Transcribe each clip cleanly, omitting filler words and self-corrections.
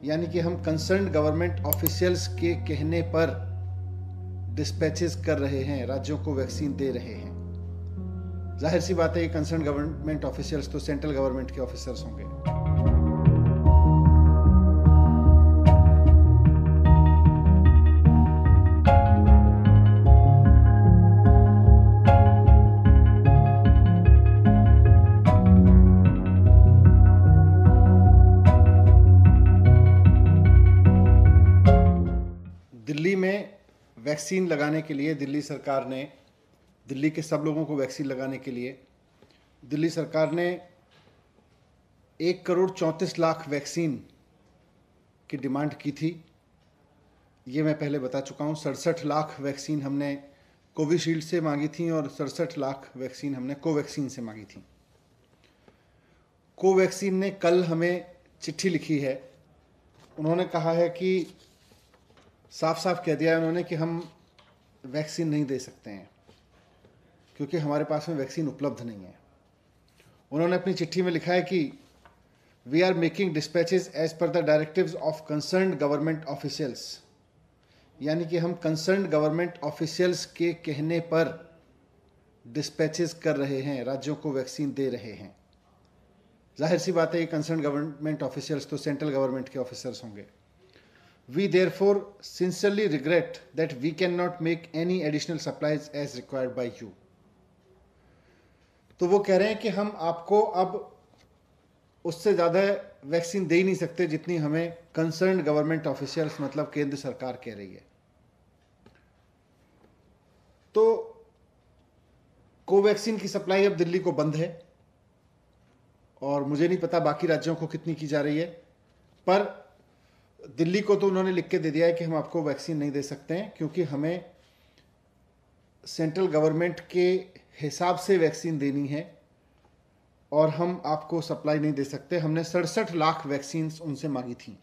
यानी कि हम कंसर्न गवर्नमेंट ऑफिशियल्स के कहने पर डिस्पैचेस कर रहे हैं, राज्यों को वैक्सीन दे रहे हैं। जाहिर सी बात है, ये कंसर्न गवर्नमेंट ऑफिशियल्स तो सेंट्रल गवर्नमेंट के ऑफिसर्स होंगे। दिल्ली में वैक्सीन लगाने के लिए दिल्ली सरकार ने, दिल्ली के सब लोगों को वैक्सीन लगाने के लिए दिल्ली सरकार ने 1,34,00,000 वैक्सीन की डिमांड की थी। ये मैं पहले बता चुका हूँ। 67 लाख वैक्सीन हमने कोविशील्ड से मांगी थी और 67 लाख वैक्सीन हमने कोवैक्सीन से मांगी थी। कोवैक्सीन ने कल हमें चिट्ठी लिखी है। उन्होंने कहा है कि साफ साफ कह दिया है उन्होंने कि हम वैक्सीन नहीं दे सकते हैं क्योंकि हमारे पास में वैक्सीन उपलब्ध नहीं है। उन्होंने अपनी चिट्ठी में लिखा है कि we are making dispatches as per the directives of concerned government officials, यानी कि हम कंसर्न्ड गवर्नमेंट ऑफिशियल्स के कहने पर डिस्पैचेस कर रहे हैं, राज्यों को वैक्सीन दे रहे हैं। जाहिर सी बात है, ये कंसर्न्ड गवर्नमेंट ऑफिशियल्स तो सेंट्रल गवर्नमेंट के ऑफिसर्स होंगे। We therefore sincerely regret that we cannot make any additional supplies as required by you. तो वो कह रहे हैं कि हम आपको अब उससे ज़्यादा वैक्सीन दे ही नहीं सकते जितनी हमें कंसर्न्ड गवर्नमेंट ऑफिशियल्स मतलब केंद्र सरकार कह रही है। तो कोवैक्सीन की सप्लाई अब दिल्ली को बंद है और मुझे नहीं पता बाकी राज्यों को कितनी की जा रही है, पर दिल्ली को तो उन्होंने लिख के दे दिया है कि हम आपको वैक्सीन नहीं दे सकते हैं क्योंकि हमें सेंट्रल गवर्नमेंट के हिसाब से वैक्सीन देनी है और हम आपको सप्लाई नहीं दे सकते। हमने 67 लाख वैक्सीन उनसे मांगी थी।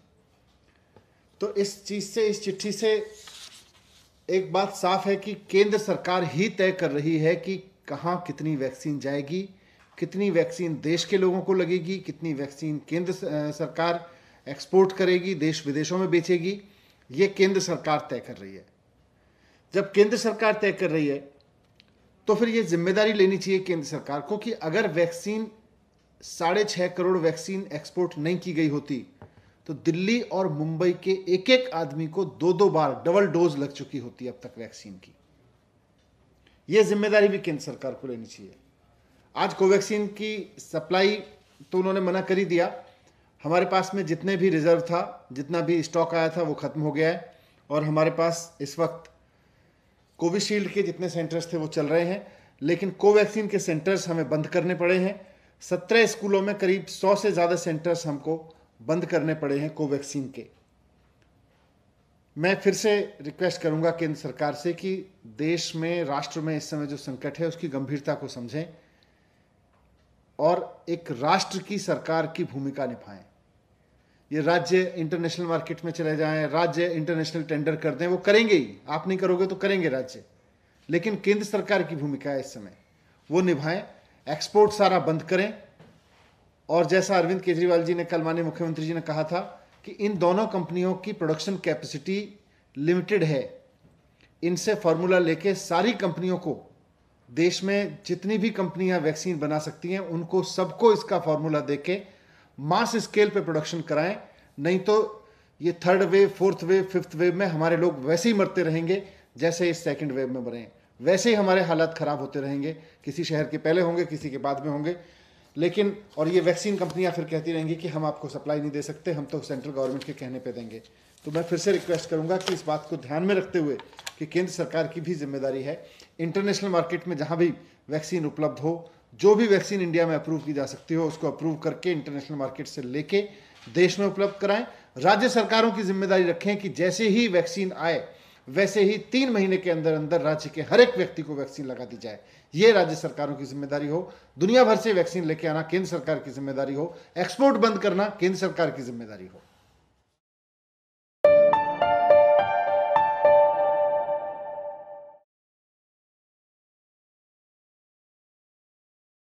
तो इस चीज़ से, इस चिट्ठी से एक बात साफ है कि केंद्र सरकार ही तय कर रही है कि कहाँ कितनी वैक्सीन जाएगी, कितनी वैक्सीन देश के लोगों को लगेगी, कितनी वैक्सीन केंद्र सरकार एक्सपोर्ट करेगी, देश विदेशों में बेचेगी। ये केंद्र सरकार तय कर रही है। जब केंद्र सरकार तय कर रही है तो फिर ये जिम्मेदारी लेनी चाहिए केंद्र सरकार को कि अगर वैक्सीन 6.5 करोड़ वैक्सीन एक्सपोर्ट नहीं की गई होती तो दिल्ली और मुंबई के एक एक आदमी को 2-2 बार डबल डोज लग चुकी होती अब तक वैक्सीन की। ये जिम्मेदारी भी केंद्र सरकार को लेनी चाहिए। आज कोवैक्सीन की सप्लाई तो उन्होंने मना कर ही दिया। हमारे पास में जितने भी रिजर्व था, जितना भी स्टॉक आया था वो ख़त्म हो गया है और हमारे पास इस वक्त कोविशील्ड के जितने सेंटर्स थे वो चल रहे हैं, लेकिन कोवैक्सीन के सेंटर्स हमें बंद करने पड़े हैं। 17 स्कूलों में करीब 100 से ज़्यादा सेंटर्स हमको बंद करने पड़े हैं कोवैक्सीन के। मैं फिर से रिक्वेस्ट करूंगा केंद्र सरकार से कि देश में, राष्ट्र में इस समय जो संकट है उसकी गंभीरता को समझें और एक राष्ट्र की सरकार की भूमिका निभाएं। ये राज्य इंटरनेशनल मार्केट में चले जाएं, राज्य इंटरनेशनल टेंडर कर दें, वो करेंगे ही, आप नहीं करोगे तो करेंगे राज्य, लेकिन केंद्र सरकार की भूमिका है इस समय, वो निभाएं। एक्सपोर्ट सारा बंद करें और जैसा अरविंद केजरीवाल जी ने कल, माननीय मुख्यमंत्री जी ने कहा था कि इन दोनों कंपनियों की प्रोडक्शन कैपेसिटी लिमिटेड है, इनसे फॉर्मूला लेके सारी कंपनियों को, देश में जितनी भी कंपनियां वैक्सीन बना सकती हैं उनको सबको इसका फॉर्मूला देके मास स्केल पे प्रोडक्शन कराएं। नहीं तो ये 3rd wave, 4th wave, 5th wave में हमारे लोग वैसे ही मरते रहेंगे जैसे इस 2nd वेव में मरे, वैसे ही हमारे हालात खराब होते रहेंगे। किसी शहर के पहले होंगे, किसी के बाद में होंगे, लेकिन और ये वैक्सीन कंपनियां फिर कहती रहेंगी कि हम आपको सप्लाई नहीं दे सकते, हम तो सेंट्रल गवर्नमेंट के कहने पे देंगे। तो मैं फिर से रिक्वेस्ट करूंगा कि इस बात को ध्यान में रखते हुए कि केंद्र सरकार की भी जिम्मेदारी है, इंटरनेशनल मार्केट में जहां भी वैक्सीन उपलब्ध हो, जो भी वैक्सीन इंडिया में अप्रूव की जा सकती हो उसको अप्रूव करके इंटरनेशनल मार्केट से लेके देश में उपलब्ध कराएं। राज्य सरकारों की जिम्मेदारी रखें कि जैसे ही वैक्सीन आए वैसे ही 3 महीने के अंदर अंदर राज्य के हर एक व्यक्ति को वैक्सीन लगा दी जाए। ये राज्य सरकारों की जिम्मेदारी हो। दुनिया भर से वैक्सीन लेके आना केंद्र सरकार की जिम्मेदारी हो। एक्सपोर्ट बंद करना केंद्र सरकार की जिम्मेदारी हो।